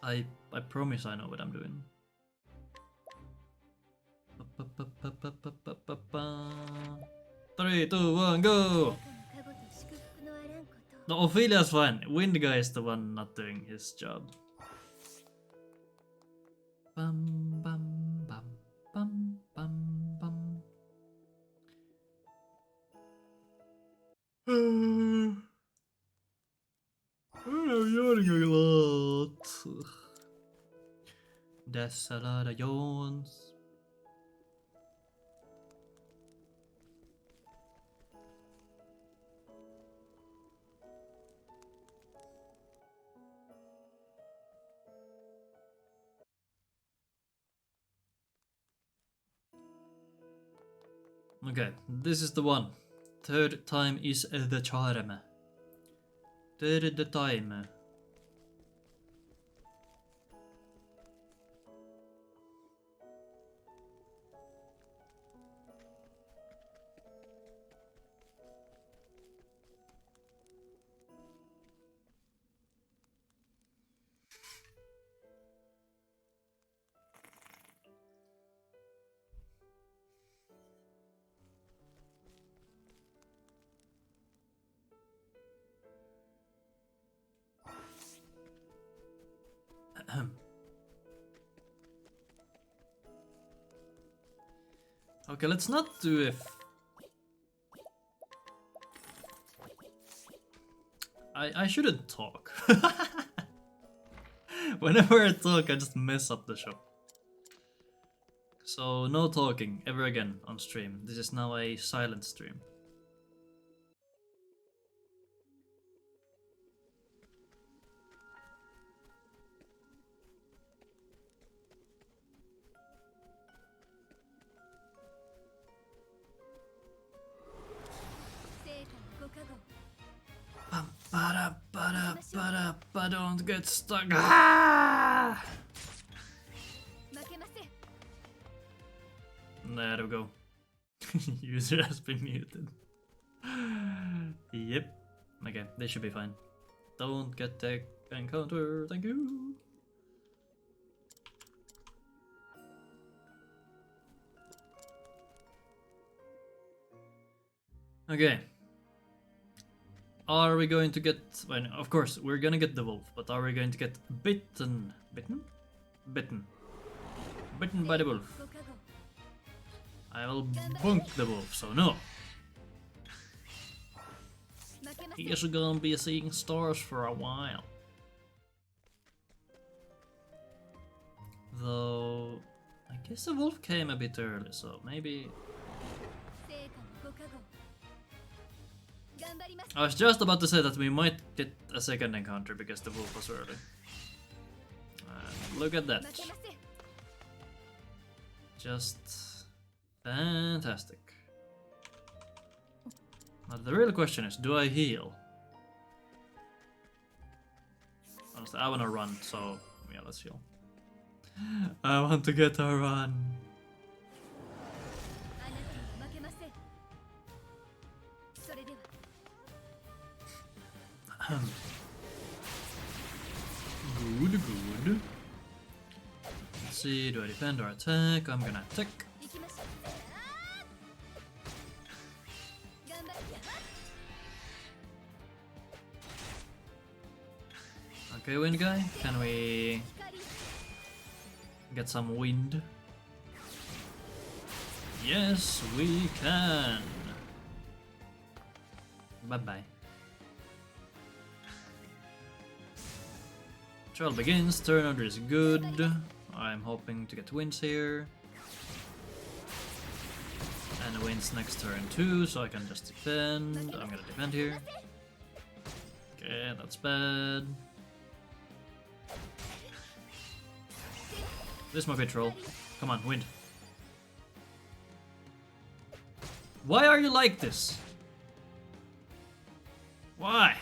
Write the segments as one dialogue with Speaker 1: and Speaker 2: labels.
Speaker 1: I promise I know what I'm doing. 3, 2, 1, go! No, Ophilia's fine. Wind guy is the one not doing his job. Bum bum bum bum bum bum. I'm yawning a lot. That's a lot of yawns. Okay, this is the one. Third time is the charm. Third time. Okay, let's not do it. I shouldn't talk. Whenever I talk, I just mess up the shop. So no talking ever again on stream. This is now a silent stream. Don't get stuck. Ah! There we go. User has been muted. Yep. Okay, they should be fine. Don't get tech encounter. Thank you. Okay. Are we going to get... Well, of course, we're gonna get the wolf, but are we going to get bitten? Bitten? Bitten. Bitten by the wolf. I will bunk the wolf, so no. He is gonna be seeing stars for a while. Though... I guess the wolf came a bit early, so maybe... I was just about to say that we might get a second encounter because the wolf was early. Look at that. Just fantastic. Now the real question is, do I heal? Honestly, I wanna run, so yeah, let's heal. I want to get a run. Good, good. Let's see, do I defend or attack? I'm gonna attack. Okay, wind guy, can we get some wind? Yes, we can. Bye-bye. Trial begins, turn order is good. I'm hoping to get wins here. And wins next turn too, so I can just defend. I'm gonna defend here. Okay, that's bad. This might be a troll. Come on, wind. Why are you like this? Why?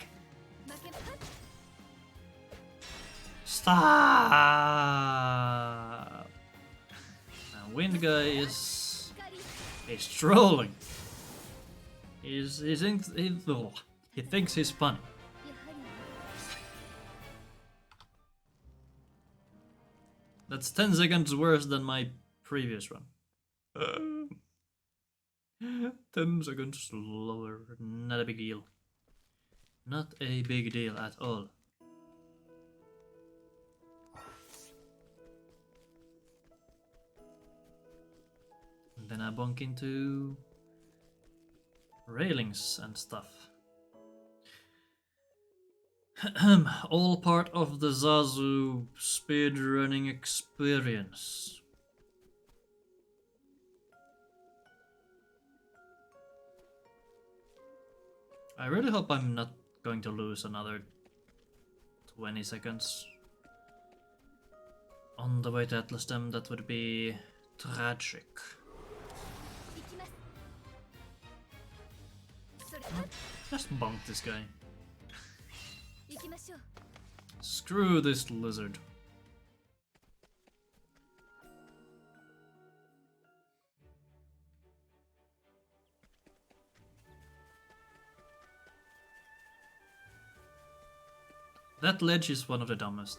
Speaker 1: Stop! Now, wind guy is trolling. He thinks he's funny. That's 10 seconds worse than my previous run. 10 seconds slower. Not a big deal. Not a big deal at all. And then I bunk into railings and stuff. All part of the Zazu speedrunning experience. I really hope I'm not going to lose another 20 seconds on the way to Atlas Dem. That would be tragic. Just bunk this guy. Screw this lizard. That ledge is one of the dumbest.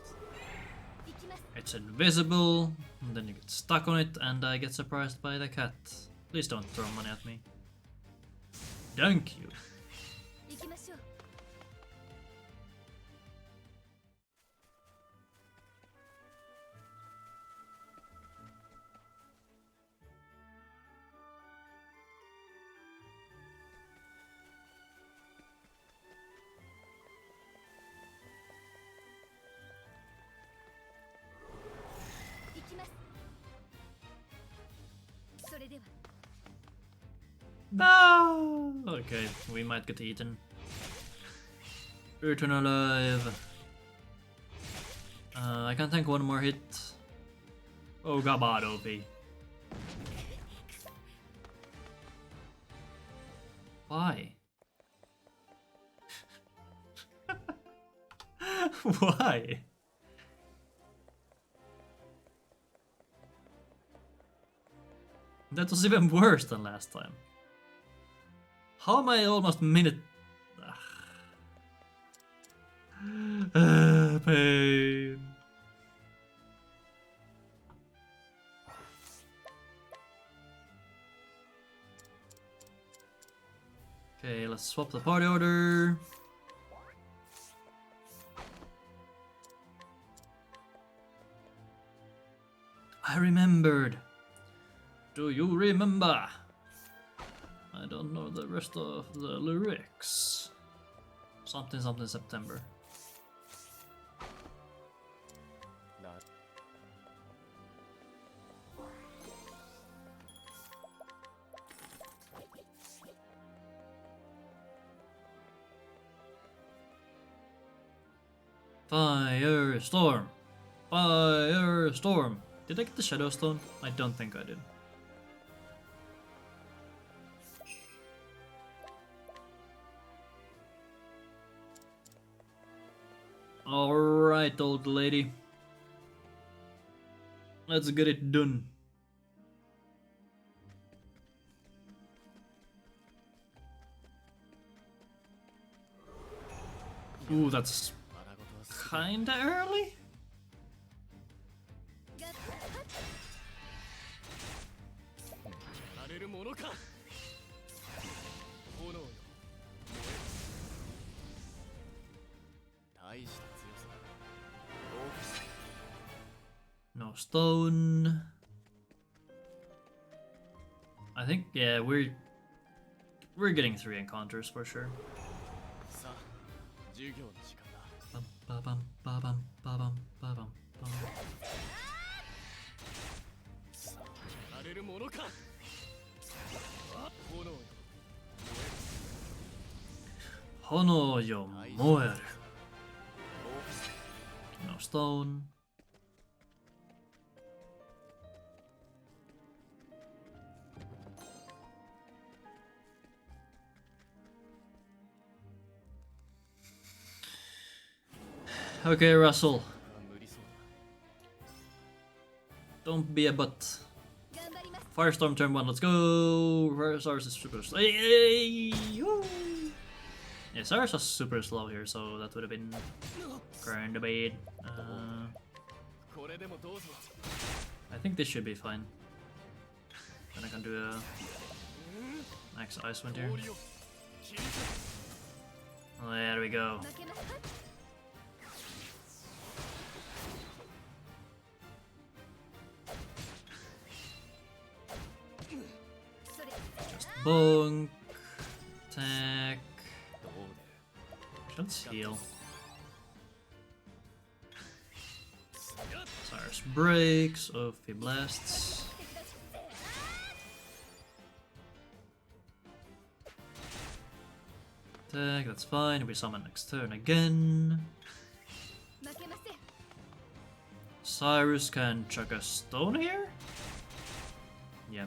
Speaker 1: It's invisible, and then you get stuck on it, and I get surprised by the cat. Please don't throw money at me. Thank you. No! Okay, we might get eaten. Eaten alive. I can tank one more hit. Oh god, OP. Why? Why? That was even worse than last time. How am I almost minute? Pain. Okay, let's swap the party order. I remembered. Do you remember? I don't know the rest of the lyrics. Something something September. Firestorm! Firestorm! Did I get the Shadow Stone? I don't think I did. Alright, old lady. Let's get it done. Ooh, that's kinda early? No stone. I think, yeah, we're getting 3 encounters for sure. Bum, ba, bum, ba, bum, ba, bum, ba, bum, bum. Hono yo moeru. No stone. Okay, Russell. Don't be a butt. Firestorm turn 1, let's go! Cyrus is super slow. Hey, yeah, Cyrus was super slow here, so that would have been kinda bad. I think this should be fine. Then I can do a max ice wind here. There we go. Just bonk, attack. Let's heal. Cyrus breaks, Ophi blasts. Attack, that's fine. We summon next turn again. Cyrus can chuck a stone here? Yeah.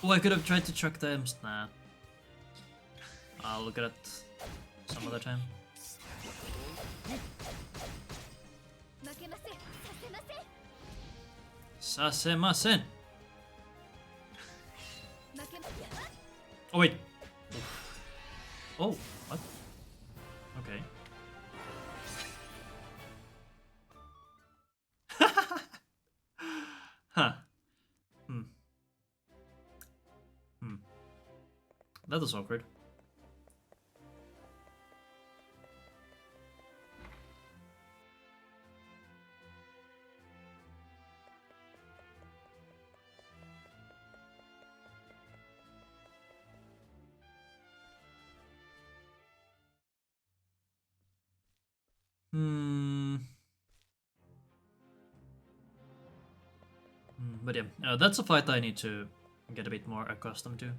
Speaker 1: Oh, I could have tried to chuck them. Nah. I'll look at it some other time. Sasemasen! Oh wait! Oh, what? Okay. Huh. That was awkward. But yeah, that's a fight I need to get a bit more accustomed to.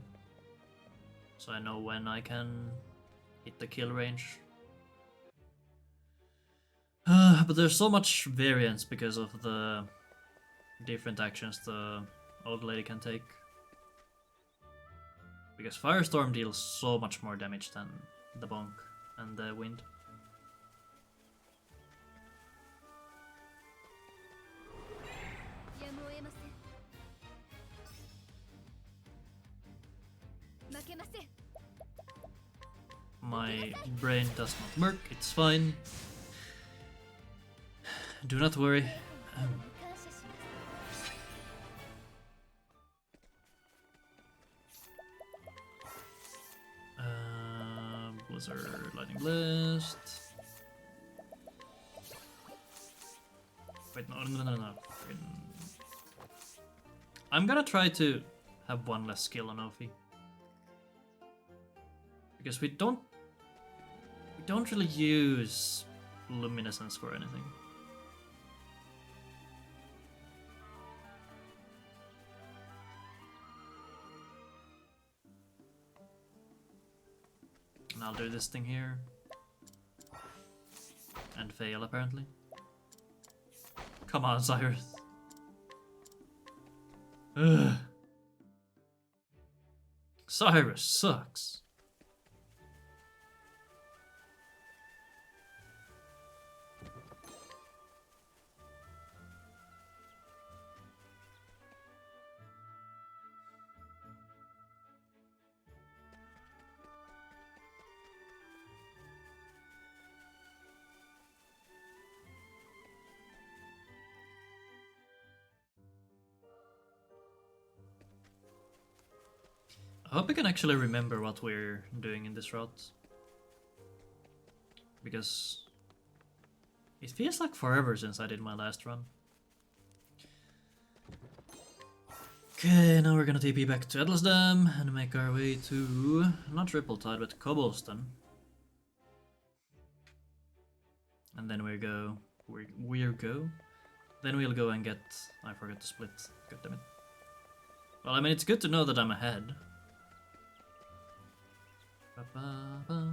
Speaker 1: So I know when I can hit the kill range. But there's so much variance because of the different actions the old lady can take. Because Firestorm deals so much more damage than the bonk and the wind. My brain does not work, it's fine. Do not worry. Blizzard, Lightning Blast. Wait, no. I'm gonna try to have one less skill on Ophi. Because we don't really use luminescence for anything. And I'll do this thing here. And fail, apparently. Come on, Cyrus. Ugh. Cyrus sucks. I hope I can actually remember what we're doing in this route. Because it feels like forever since I did my last run. Okay, now we're gonna TP back to Atlas Dam and make our way to, not Triple Tide, but Cobblestone. And then we go, then we'll go and get, I forgot to split, goddammit. Well, I mean, it's good to know that I'm ahead. Ba-ba-ba.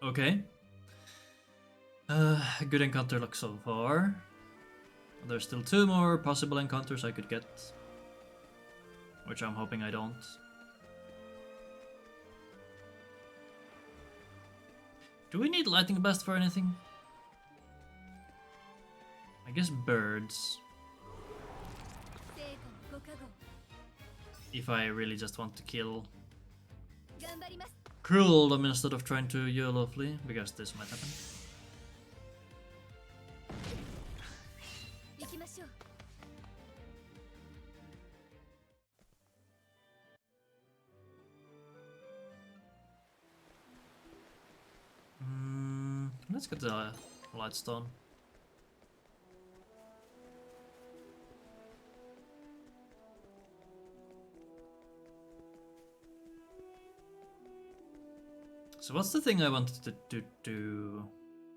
Speaker 1: Okay. Good encounter luck so far. There's still 2 more possible encounters I could get. which I'm hoping I don't. Do we need lightning blast for anything? I guess birds. If I really just want to kill them instead of trying to YOLO flee, because this might happen. Let's get the Lightstone. So what's the thing I wanted to do?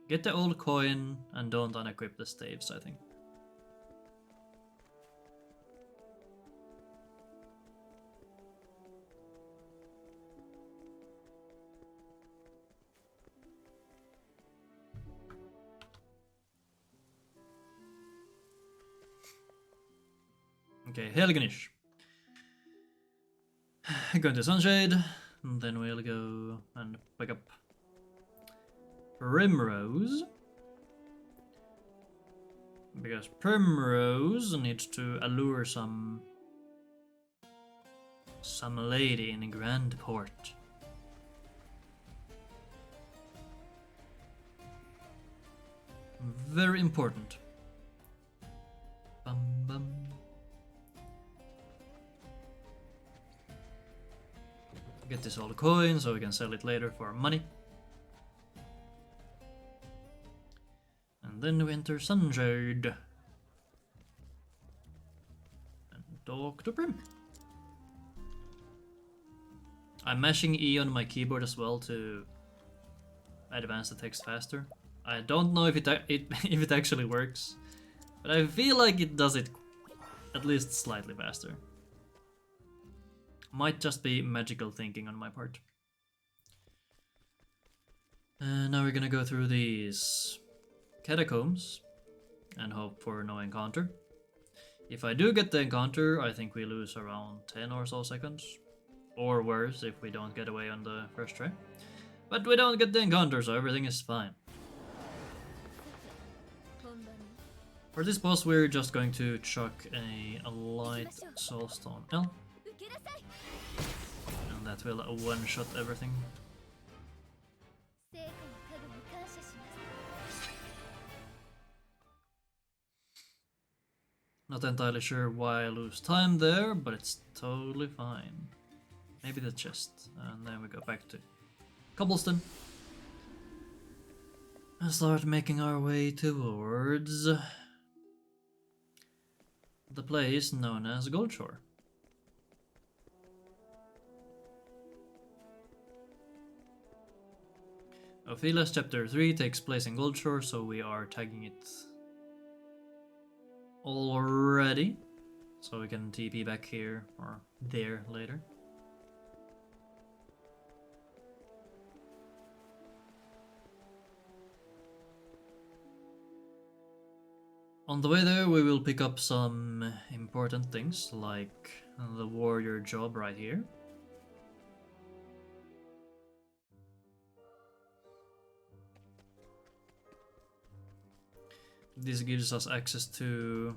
Speaker 1: Get the old coin and don't unequip the staves, I think. Okay, Helganish. Going to Sunshade, and then we'll go and pick up Primrose. Because Primrose needs to allure some lady in Grand Port. Very important. Bum bum. Get this old coin so we can sell it later for money. And then we enter Sunshade. And talk to Prim. I'm mashing E on my keyboard as well to advance the text faster. I don't know if it actually works, but I feel like it does it at least slightly faster. Might just be magical thinking on my part. Now we're gonna go through these catacombs and hope for no encounter. If I do get the encounter, I think we lose around 10 or so seconds. Or worse, if we don't get away on the first try. But we don't get the encounter, so everything is fine. For this boss, we're just going to chuck a light soulstone L. And that will one-shot everything. Not entirely sure why I lose time there, but it's totally fine. Maybe the chest, and then we go back to Cobblestone. And start making our way towards the place known as Goldshore. Ophilia's chapter 3 takes place in Goldshore, so we are tagging it already. So we can TP back here or there later. On the way there, we will pick up some important things, like the warrior job right here. This gives us access to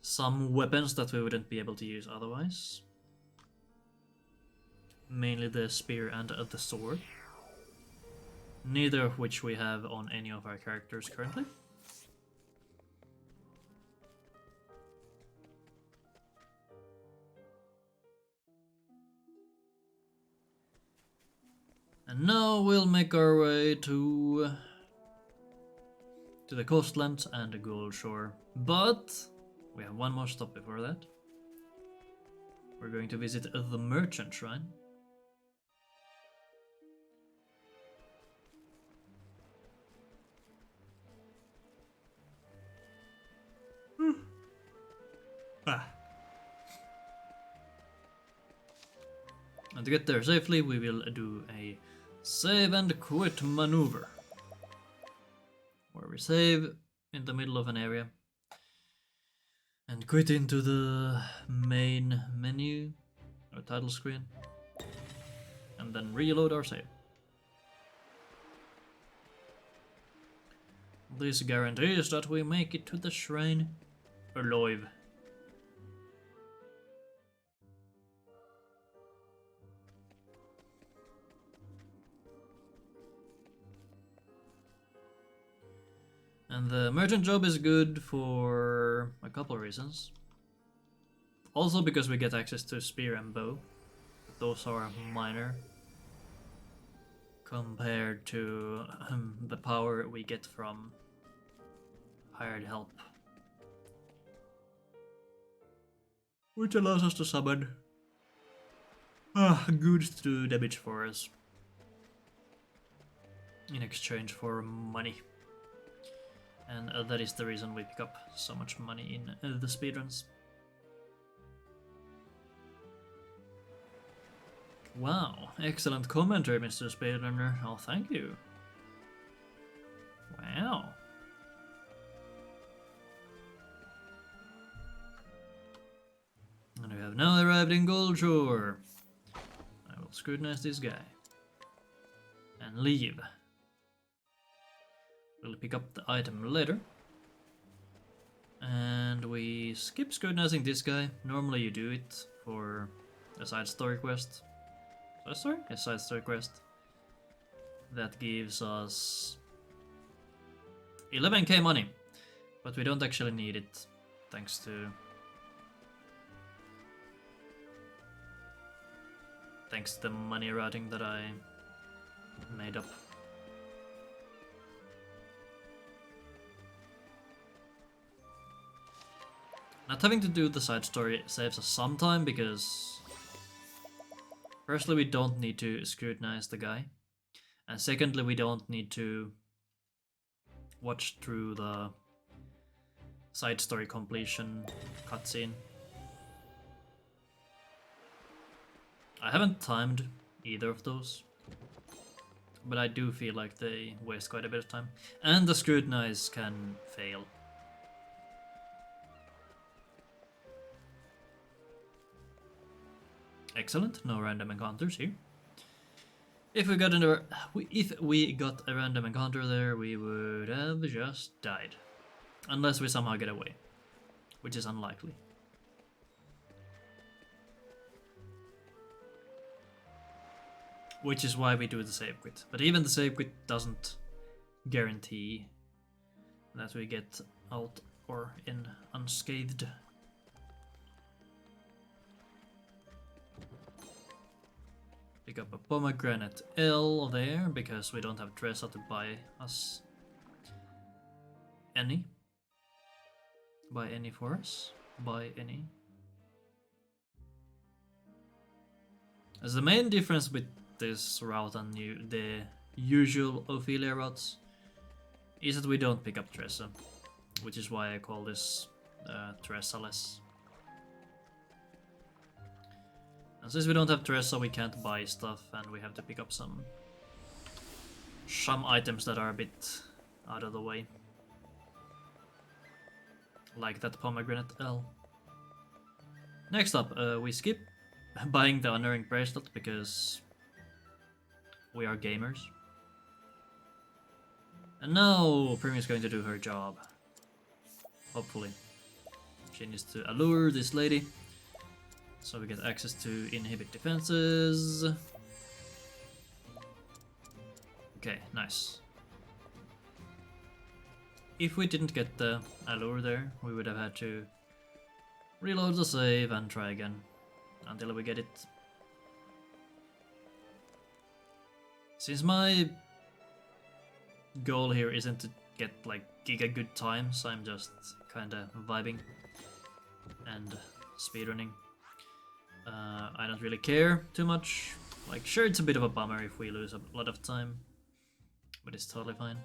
Speaker 1: some weapons that we wouldn't be able to use otherwise. Mainly the spear and the sword. Neither of which we have on any of our characters currently. And now we'll make our way to the coastlands and the Goldshore. But we have one more stop before that. We're going to visit the Merchant Shrine. And to get there safely, we will do a save and quit maneuver, where we save in the middle of an area And quit into the main menu or title screen. And then reload our save. This guarantees that we make it to the shrine alive. And the merchant job is good for a couple of reasons. Also because we get access to spear and bow. Those are minor compared to the power we get from hired help. Which allows us to summon goods to do damage for us in exchange for money. And that is the reason we pick up so much money in the speedruns. Wow, excellent commentary, Mr. Speedrunner. Oh, thank you. Wow. And we have now arrived in Goldshore. I will scrutinize this guy. And leave. We'll pick up the item later. And we skip scrutinizing this guy. Normally you do it for a side story quest. Side story? A side story quest. That gives us 11k money. But we don't actually need it. Thanks to the money routing that I made up. Not having to do the side story saves us some time because firstly we don't need to scrutinize the guy, and secondly we don't need to watch through the side story completion cutscene. I haven't timed either of those, but I do feel like they waste quite a bit of time, and the scrutinize can fail. Excellent, no random encounters here. If we got a random encounter there, we would have just died. Unless we somehow get away, which is unlikely. Which is why we do the save quit. But even the save quit doesn't guarantee that we get out or in unscathed. Pick up a pomegranate L there, because we don't have Tressaless to buy us any. Buy any for us. Buy any. As the main difference with this route and the usual Ophilia routes is that we don't pick up Tressa, which is why I call this Tressaless. And since we don't have Tressa, we can't buy stuff, and we have to pick up some items that are a bit out of the way. Like that pomegranate L. Next up, we skip buying the Unerring Bracelet because we are gamers. And now Primi is going to do her job. Hopefully. She needs to allure this lady, so we get access to inhibit defenses. Okay, nice. If we didn't get the allure there, we would have had to reload the save and try again until we get it. Since my goal here isn't to get like giga good times, I'm just kinda vibing and speedrunning. I don't really care too much. Like, sure, it's a bit of a bummer if we lose a lot of time, but it's totally fine.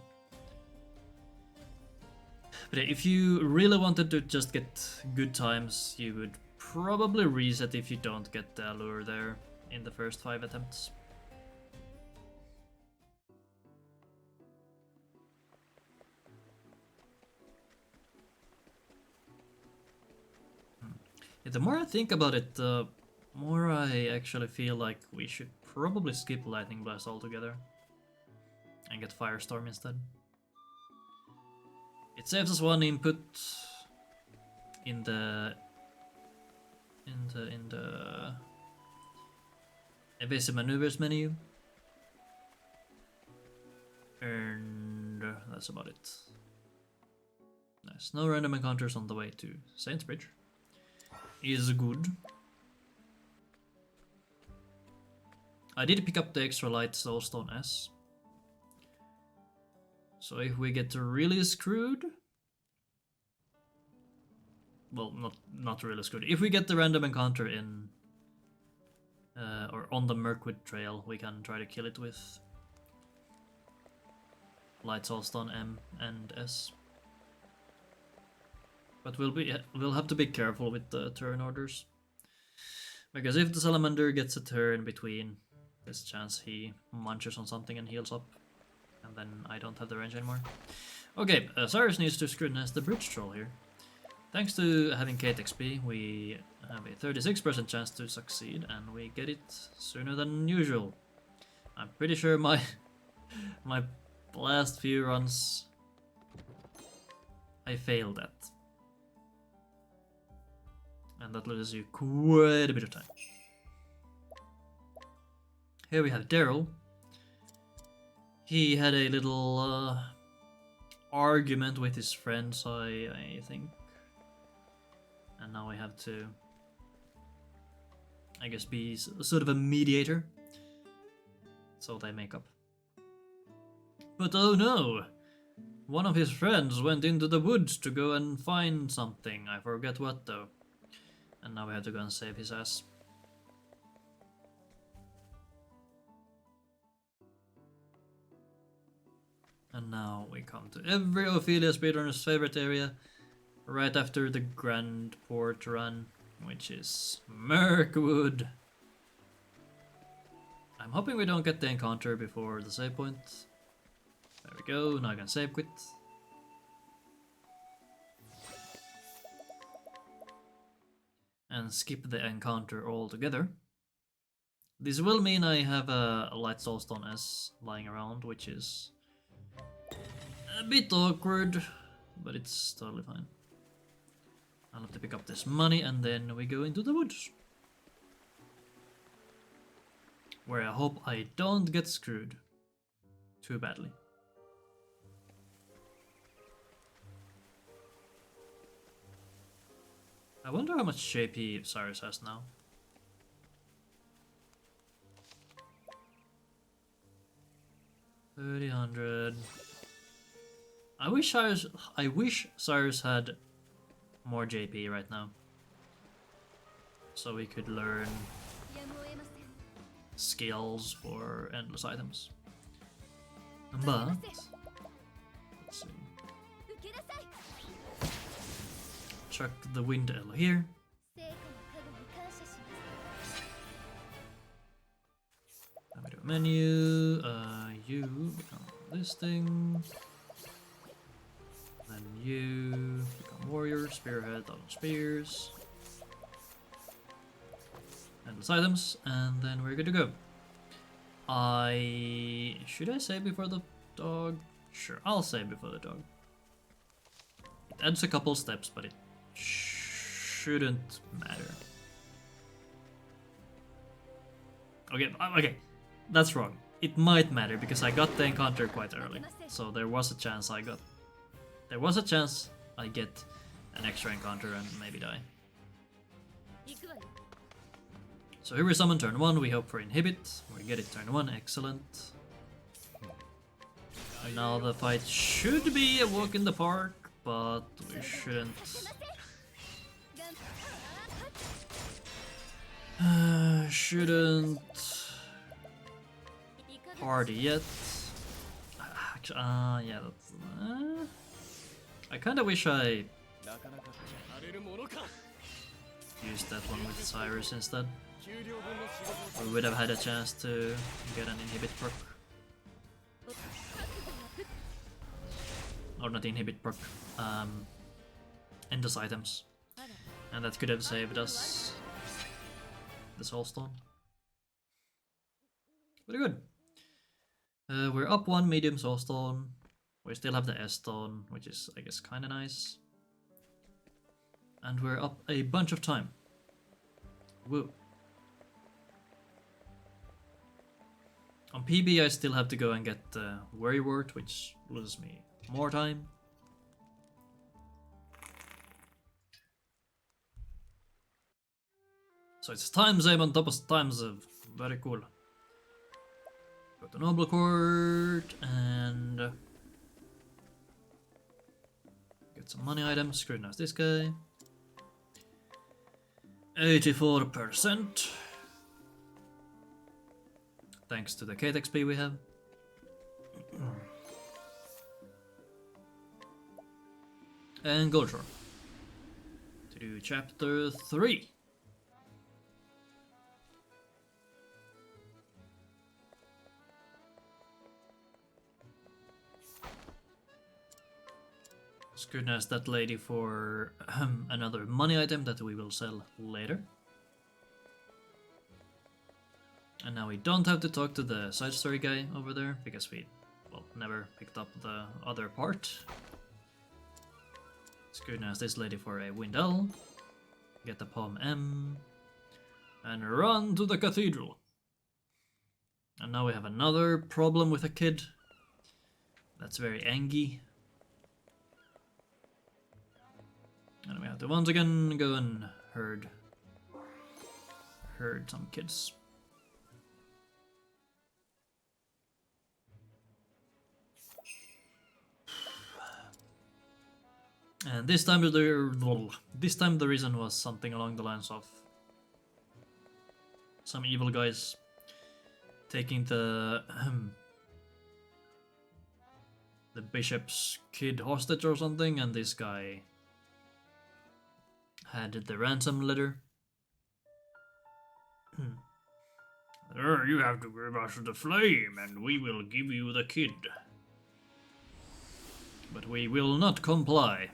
Speaker 1: But if you really wanted to just get good times, you would probably reset if you don't get the allure there in the first 5 attempts. The more I think about it, the more I actually feel like we should probably skip Lightning Blast altogether and get Firestorm instead. It saves us one input in the evasive maneuvers menu, and that's about it. Nice. No random encounters on the way to Saints Bridge. Is good. I did pick up the extra light Soulstone S. So if we get really screwed, well, not really screwed. If we get the random encounter in or on the Mirkwood Trail, we can try to kill it with Light Soulstone M and S. But we'll have to be careful with the turn orders, because if the Salamander gets a turn between, there's a chance he munches on something and heals up, and then I don't have the range anymore. Okay, Cyrus needs to scrutinize the bridge troll here. Thanks to having Cait XP, we have a 36% chance to succeed, and we get it sooner than usual. I'm pretty sure my last few runs I failed at. And that loses you quite a bit of time. Here we have Daryl. He had a little argument with his friends, I think. And now we have to, I guess, be sort of a mediator. So they make up. But oh no! One of his friends went into the woods to go and find something. I forget what though. And now we have to go and save his ass. And now we come to every Ophilia speedrunner's favorite area, right after the Grand Port run, which is Mirkwood. I'm hoping we don't get the encounter before the save point. There we go, now I can save quit. And skip the encounter altogether. This will mean I have a Light Soulstone S lying around, which is a bit awkward, but it's totally fine. I'll have to pick up this money and then we go into the woods, where I hope I don't get screwed too badly. I wonder how much JP Cyrus has now. $300. I wish Cyrus had more JP right now, so we could learn skills for endless items. But let's see. Chuck the wind arrow here. Let me do a menu. You become this thing. Then you become warrior, spearhead, out of spears. Endless items, and then we're good to go. Should I save before the dog? Sure, I'll save before the dog. It adds a couple steps, but it shouldn't matter. Okay, that's wrong. It might matter because I got the encounter quite early, so there was a chance I get an extra encounter and maybe die. So here we summon turn 1, we hope for inhibit, we get it turn 1, excellent. And now the fight should be a walk in the park, but we shouldn't. Shouldn't party yet. Actually, yeah, that's. I kinda wish I used that one with Cyrus instead. We would have had a chance to get an inhibit perk. Or not inhibit perk, endless items. And that could have saved us the Soulstone. Pretty good. We're up 1 medium Soulstone. We still have the S-Stone, which is, I guess, kinda nice. And we're up a bunch of time. Woo. On PB I still have to go and get the Worrywart, which loses me more time. So it's time save on top of time save. Very cool. Go to Noble Court and get some money items. Scrutinize this guy. 84%. Thanks to the Cait XP we have. And Goldshore. To do chapter 3. Scrutinize that lady for another money item that we will sell later. And now we don't have to talk to the side story guy over there, because we, well, never picked up the other part. Scrutinize this lady for a Windell. Get the Palm M. And run to the cathedral. And now we have another problem with a kid. That's very angy. And we have to once again go and herd some kids. And this time the reason was something along the lines of some evil guys taking the bishop's kid hostage or something, and this guy had the ransom letter. You have to give us the flame and we will give you the kid. But we will not comply.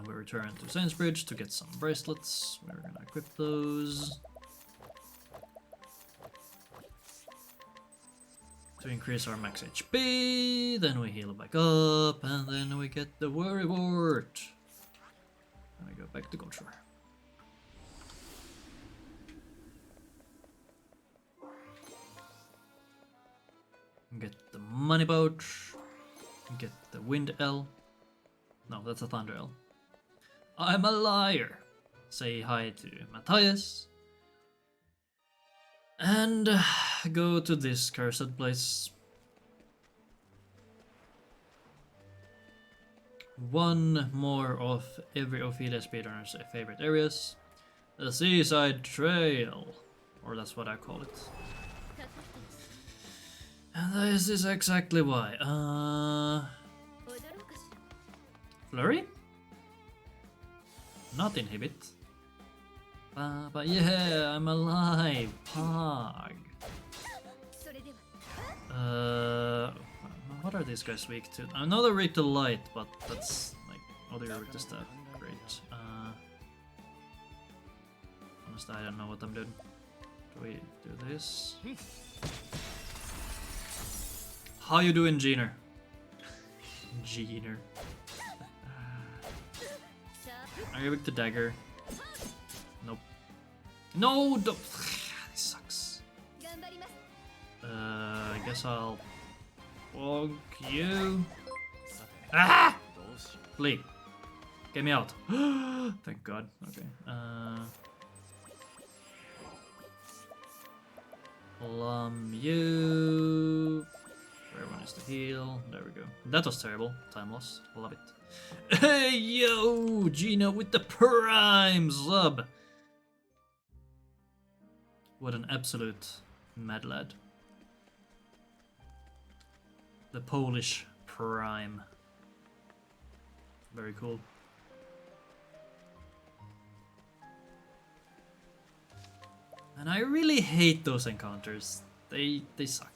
Speaker 1: We return to Sainsbridge to get some bracelets. We're gonna equip those. To increase our max HP, then we heal back up, and then we get the Worrywart. And we go back to Goldshore. Get the money pouch. Get the wind L. No, that's a thunder L. I'm a liar. Say hi to Matthias. And go to this cursed place. One more of every Ophilia speedrunner's favorite areas. The Seaside Trail. Or that's what I call it. And this is exactly why. Flurry? Not inhibit. But yeah, I'm alive. Pog. What are these guys weak to? I know they're weak to light, but that's like, oh, they're weak to stuff. Great. Honestly, I don't know what I'm doing. Do we do this? How you doing, Jeaner? Jeaner. Are you weak to dagger? Nope. No! Don't. This sucks. I guess I'll bonk you. Ah! Flee. Get me out. Thank God. Okay. Plum you. Everyone has to heal. There we go. That was terrible. Time loss. Love it. Hey yo! Gino with the prime sub! What an absolute mad lad. The Polish prime. Very cool. And I really hate those encounters. They suck.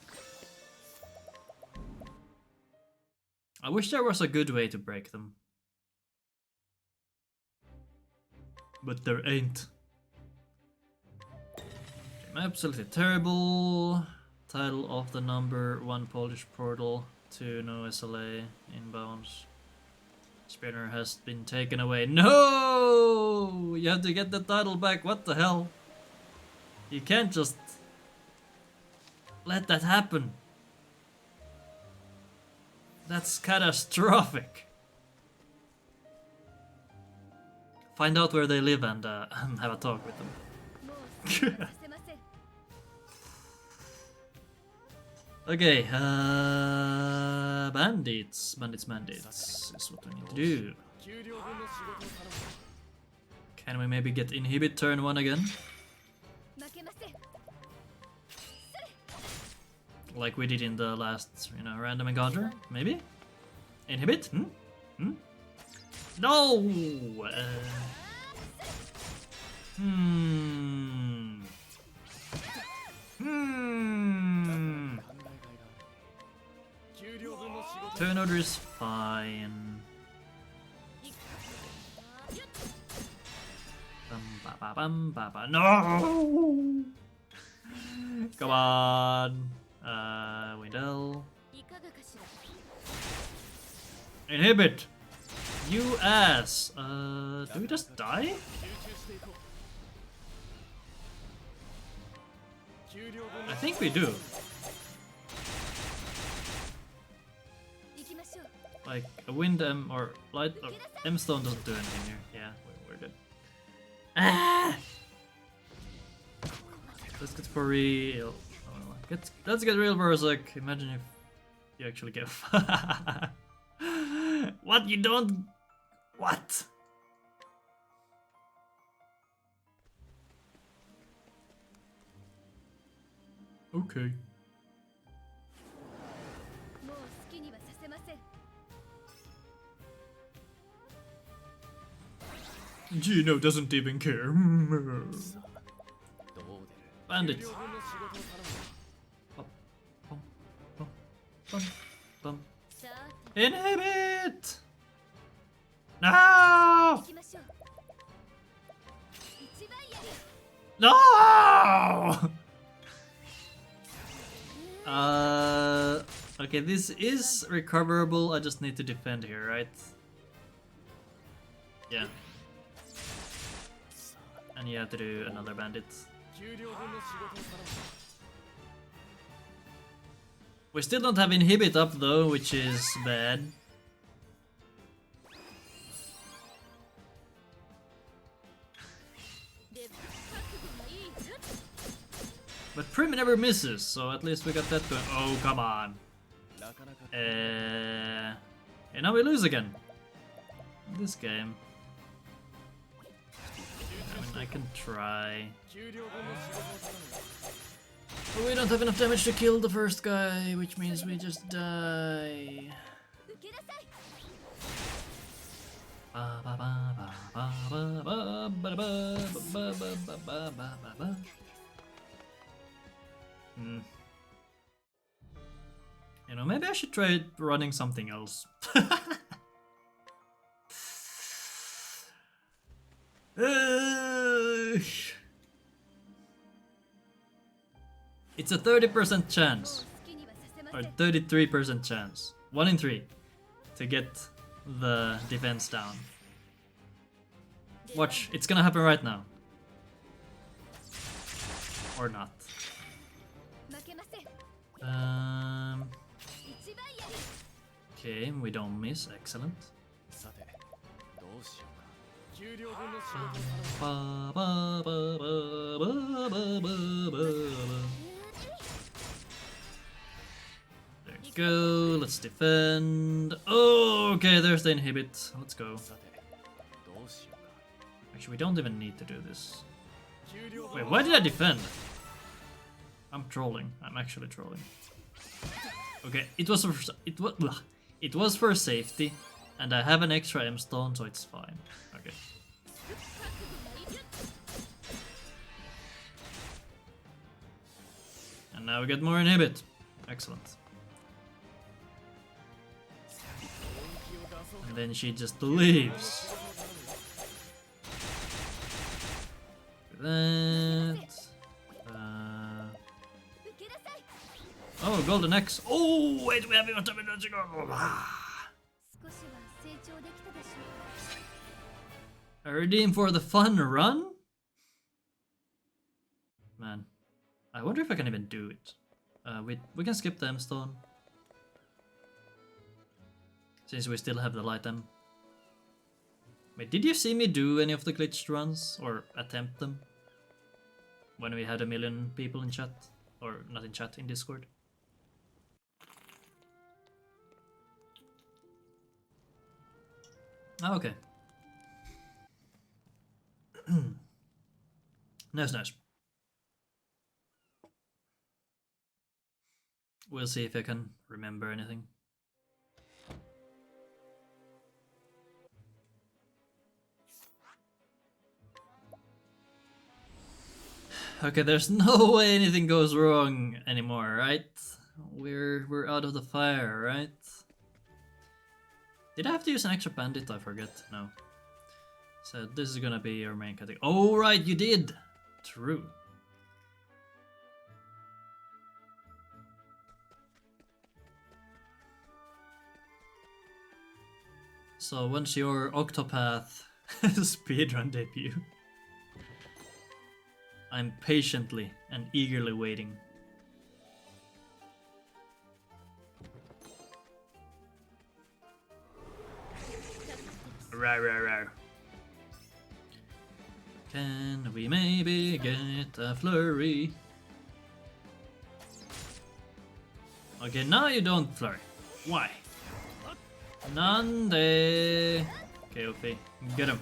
Speaker 1: I wish there was a good way to break them. But there ain't. I'm absolutely terrible. Title of the #1 Polish portal to no SLA inbounds. Spinner has been taken away. No! You have to get the title back. What the hell? You can't just let that happen. That's catastrophic. Find out where they live and have a talk with them. Okay, bandits is what we need to do. Can we maybe get inhibit turn 1 again? Like we did in the last, random encounter? Maybe? Inhibit? No! Turn order is fine. No! Come on! Windell. Inhibit! You ass! Do we just die? I think we do. Like a wind M or light or M stone doesn't do anything here. Yeah, we're good. Ah! Let's get for real. Let's get real for a sec. Imagine if you actually get. What you don't? What? Okay. Gino doesn't even care. Bandits. Inhibit! No! No! Okay, this is recoverable. I just need to defend here, right? Yeah. And you have to do another bandit. We still don't have inhibit up though, which is bad. But Prim never misses, so at least we got that going. Oh, come on. And now we lose again. This game. I mean, I can try. But we don't have enough damage to kill the first guy, which means we just die. You know, maybe I should try running something else. It's a 30% chance, or 33% chance, 1 in 3, to get the defense down. Watch, it's gonna happen right now. Or not. Okay, we don't miss, excellent. There you go, let's defend. Oh, okay, there's the inhibit. Let's go. Actually, we don't even need to do this. Wait, why did I defend? I'm trolling. I'm actually trolling. Okay, it was for safety, and I have an extra M stone, so it's fine. Okay. And now we get more inhibit. Excellent. And then she just leaves. That. Oh, golden X. Oh, wait, we have even time to go. I redeem for the fun run? Man, I wonder if I can even do it. We can skip the M-Stone. Since we still have the light M. Wait, did you see me do any of the glitched runs? Or attempt them? When we had 1 million people in chat? Or not in chat, in Discord? Oh, okay. Nice. We'll see if I can remember anything. Okay, there's no way anything goes wrong anymore, right? We're out of the fire, right? Did I have to use an extra bandit? I forget. No. So this is gonna be your main category. Oh right, you did! True. So once your Octopath speedrun debut, I'm patiently and eagerly waiting. Rawr. Can we maybe get a flurry? Okay, now you don't flurry. Why? Nande. Okay, Ophi, get him.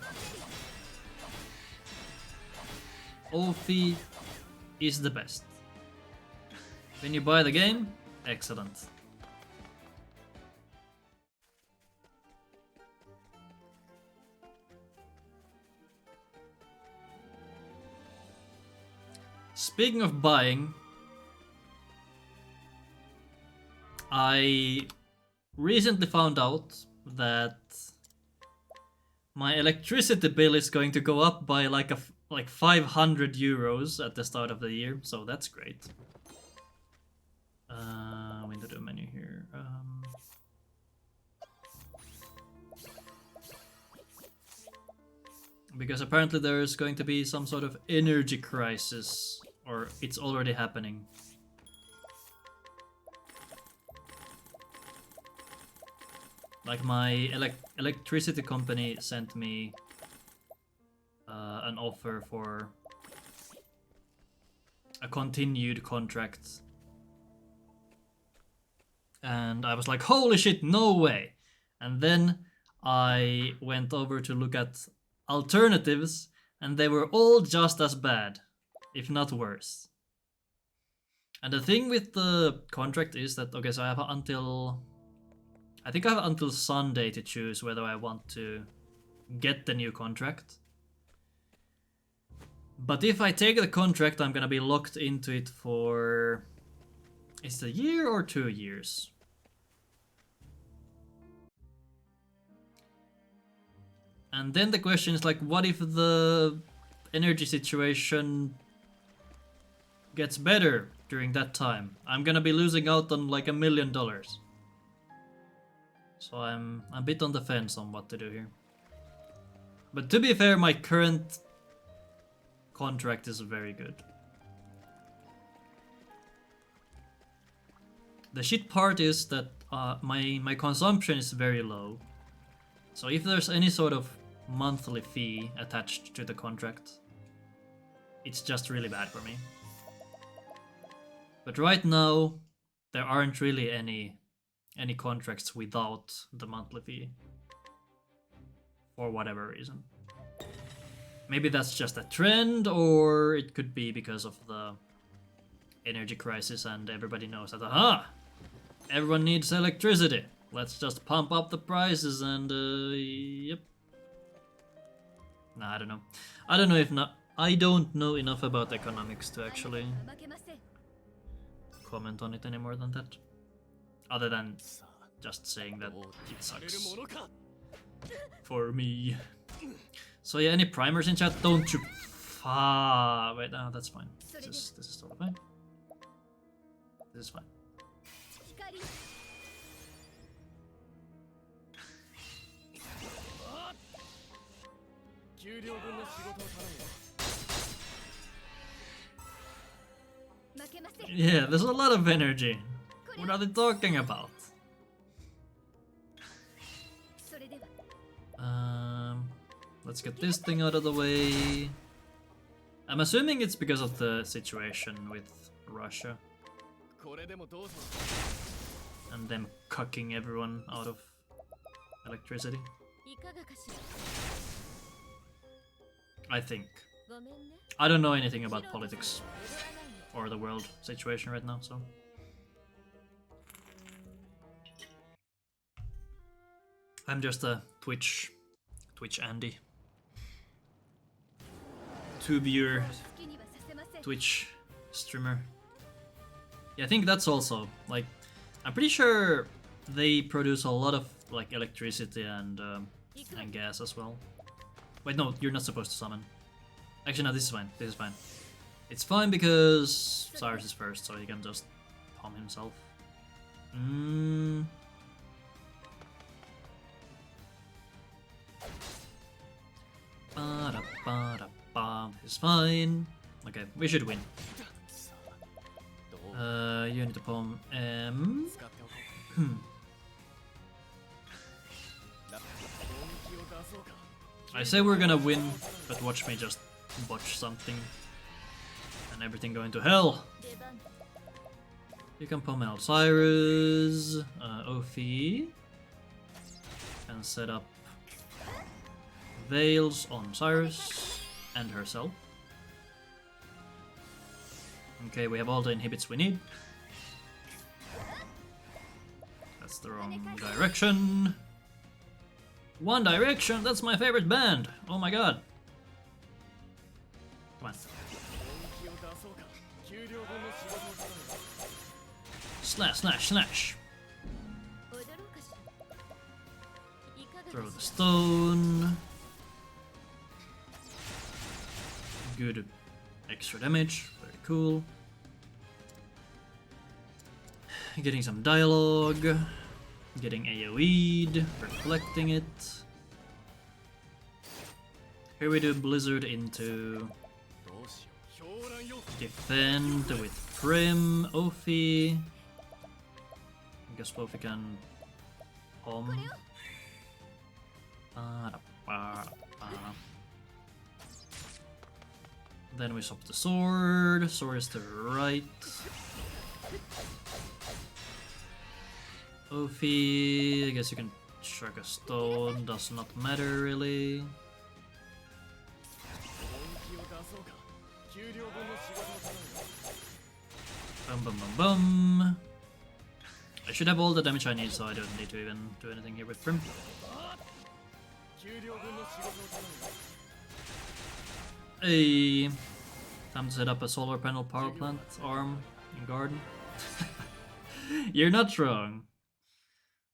Speaker 1: Ophi is the best. When you buy the game, excellent. Speaking of buying, I recently found out that my electricity bill is going to go up by like 500 euros at the start of the year, so that's great. Into the menu here. Because apparently there is going to be some sort of energy crisis, or it's already happening. Like my electricity company sent me an offer for a continued contract. And I was like, holy shit, no way! And then I went over to look at alternatives, and they were all just as bad, if not worse. And the thing with the contract is that, okay, so I have until... I think I have until Sunday to choose whether I want to get the new contract. But if I take the contract, I'm gonna be locked into it for... Is it a year or 2 years? And then the question is like, what if the energy situation gets better during that time? I'm gonna be losing out on like $1 million. So I'm a bit on the fence on what to do here. But to be fair, my current contract is very good. The shit part is that my consumption is very low. So if there's any sort of monthly fee attached to the contract, it's just really bad for me. But right now, there aren't really any contracts without the monthly fee. For whatever reason. Maybe that's just a trend, or it could be because of the energy crisis and everybody knows that, aha! Everyone needs electricity. Let's just pump up the prices and, yep. Nah, I don't know. I don't know enough about economics to actually comment on it any more than that. Other than just saying that it sucks. for me. So yeah, any primers in chat? Don't you? Wait, no, that's fine. This is totally fine. This is fine. Yeah, there's a lot of energy. What are they talking about? Let's get this thing out of the way. I'm assuming it's because of the situation with Russia. And them cucking everyone out of electricity. I think. I don't know anything about politics or the world situation right now, so. I'm just a Twitch Andy. Tubier Twitch streamer. Yeah, I think that's also, like, I'm pretty sure they produce a lot of, like, electricity and gas as well. Wait, no, you're not supposed to summon. Actually, no, this is fine. This is fine. It's fine because Cyrus is first, so he can just palm himself. It's fine. Okay, we should win. You need to palm M. I say we're gonna win, but watch me just botch something and everything going to hell. You can palm Cyrus, Ophi, and set up Veils on Cyrus and herself. Okay, we have all the inhibits we need. That's the wrong direction. One Direction, that's my favorite band. Oh my god. Come on. Slash, slash, slash. Throw the stone. Good extra damage, very cool. Getting some dialogue. Getting AoE'd, reflecting it. Here we do Blizzard into defend with Prim, Ophi. I guess Ophi can home. Then we swap the sword. Sword is to the right. Ophi, I guess you can chuck a stone, does not matter really. Bum bum bum bum. I should have all the damage I need, so I don't need to even do anything here with Prim. Hey, time to set up a solar panel power plant arm in garden. You're not wrong.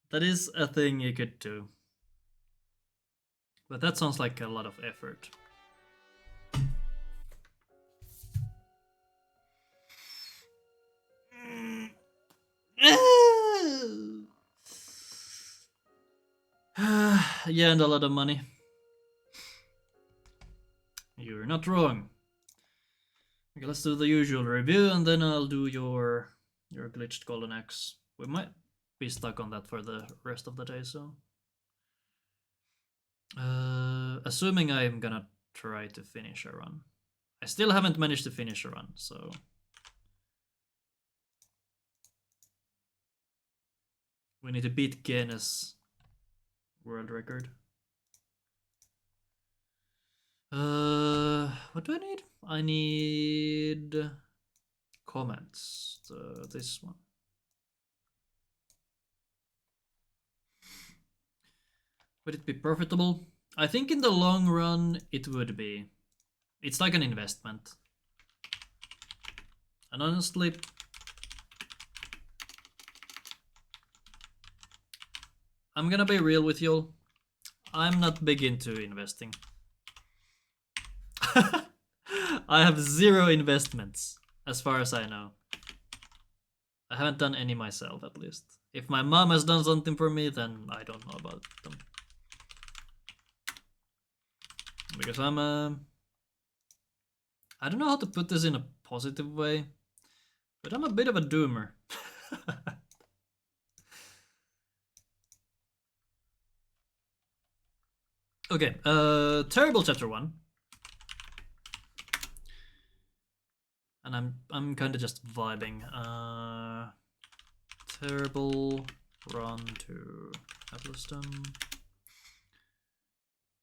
Speaker 1: That is a thing you could do. But that sounds like a lot of effort. Yeah, and a lot of money. You're not wrong. Okay, let's do the usual review, and then I'll do your glitched golden axe. We might be stuck on that for the rest of the day, so. Assuming I'm gonna try to finish a run. I still haven't managed to finish a run, so. We need to beat Guinness world record. What do I need? I need comments. This one. Would it be profitable? I think in the long run it would be. It's like an investment. And honestly, I'm gonna be real with you all. I'm not big into investing. I have 0 investments, as far as I know. I haven't done any myself, at least. If my mom has done something for me, then I don't know about them. Because I'm I don't know how to put this in a positive way, but I'm a bit of a doomer. Okay, terrible chapter 1. And I'm kind of just vibing. Terrible run to Atlaston.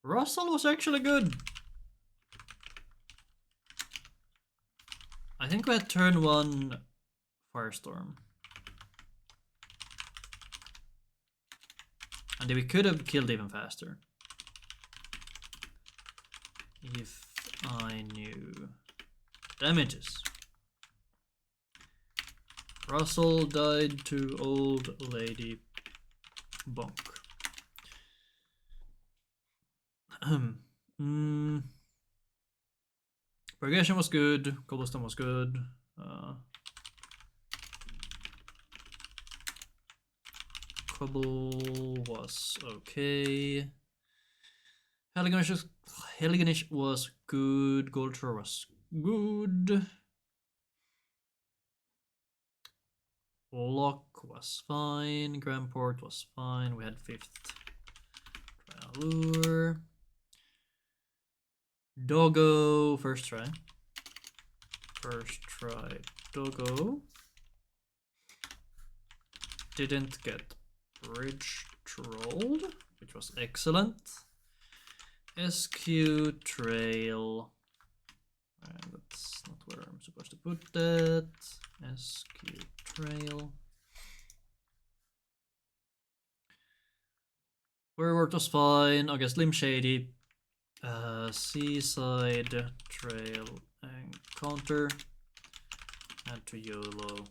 Speaker 1: Russell was actually good. I think we had turn 1 Firestorm. And we could have killed even faster. If I knew damages. Russell died to old lady bonk. Progression was good, cobblestone was good. Cobble was okay. Helganish was good. Gold Thrower was good. Lock was fine. Grandport was fine. We had 5th Lure. Doggo, first try. First try, Doggo. Didn't get bridge trolled, which was excellent. SQ trail. That's not where I'm supposed to put that. SQ trail. Where was fine. Okay, Slim Shady. Seaside trail encounter. Add to YOLO.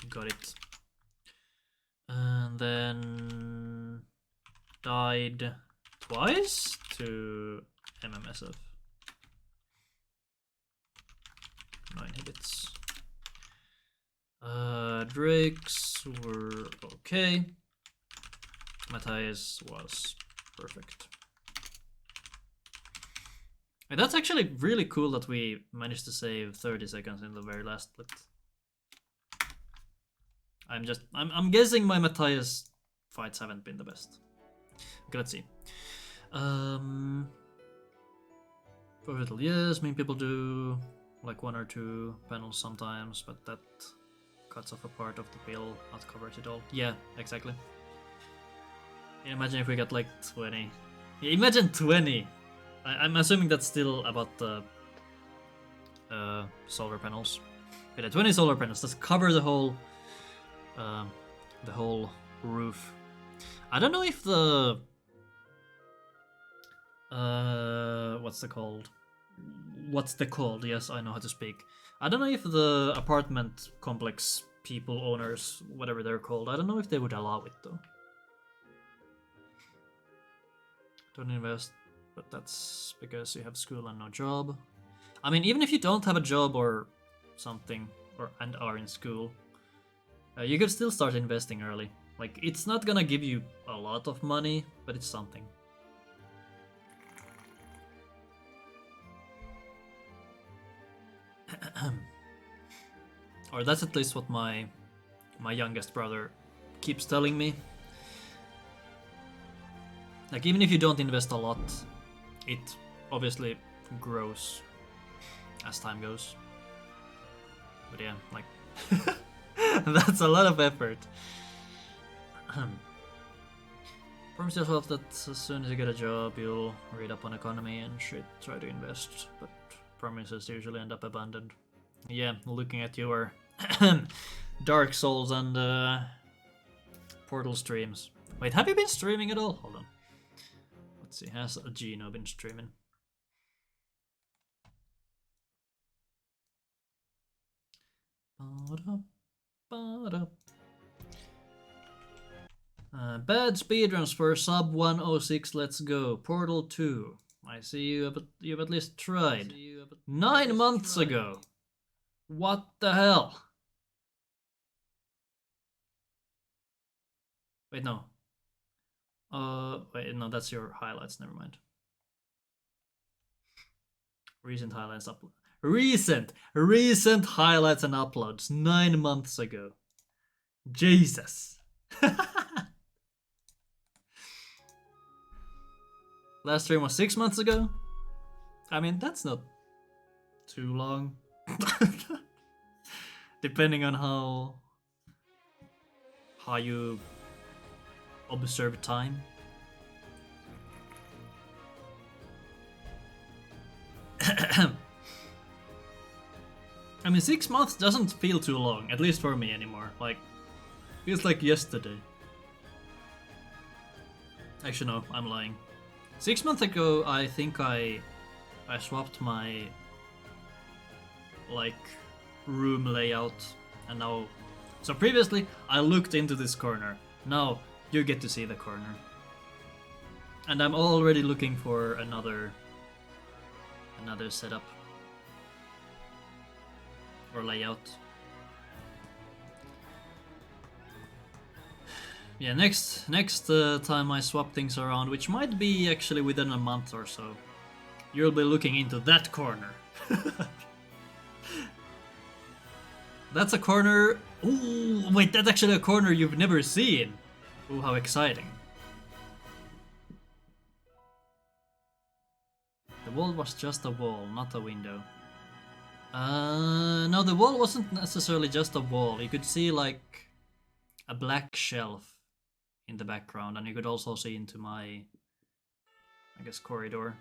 Speaker 1: Got it. And then died twice to MMSF. 9 hits. Drakes were okay. Matthias was perfect. And that's actually really cool that we managed to save 30 seconds in the very last split. I'm guessing my Matthias fights haven't been the best. Okay, let's see. For little, yes, mean people do like 1 or 2 panels sometimes, but that cuts off a part of the bill, not covers it all. Yeah, exactly. Imagine if we got like 20. Yeah, imagine 20! I'm assuming that's still about the solar panels. Okay, the 20 solar panels, let's cover the whole roof. I don't know if the what's the called? Yes, I know how to speak. I don't know if the apartment complex people, owners, whatever they're called, I don't know if they would allow it though. Don't invest, but that's because you have school and no job. I mean, even if you don't have a job or something, and are in school, you could still start investing early. Like, it's not gonna give you a lot of money, but it's something. Or that's at least what my youngest brother keeps telling me. Like, even if you don't invest a lot, it obviously grows as time goes. But yeah, like, that's a lot of effort. Promise yourself that as soon as you get a job, you'll read up on economy and shit, try to invest, but promises usually end up abandoned. Yeah, looking at your Dark Souls and Portal streams. Wait, have you been streaming at all? Hold on. Let's see, has Gino been streaming? Bad speedruns for sub 106, let's go. Portal 2. I see you've at least tried. 9 months ago. What the hell? Wait, no. Wait, no, that's your highlights, never mind. Recent highlights upload. Recent highlights and uploads 9 months ago. Jesus. Last stream was 6 months ago. I mean, that's not too long. Depending on how you observe time. I mean, 6 months doesn't feel too long, at least for me anymore. Like, feels like yesterday. Actually, no, I'm lying. 6 months ago, I think I swapped my like room layout, and now. So previously, I looked into this corner. Now you get to see the corner, and I'm already looking for another setup or layout. Yeah, next time I swap things around, which might be actually within a month or so, you'll be looking into that corner. That's a corner. Ooh, wait, that's actually a corner you've never seen. Ooh, how exciting. The wall was just a wall, not a window. No, the wall wasn't necessarily just a wall. You could see like a black shelf in the background, and you could also see into my, I guess, corridor.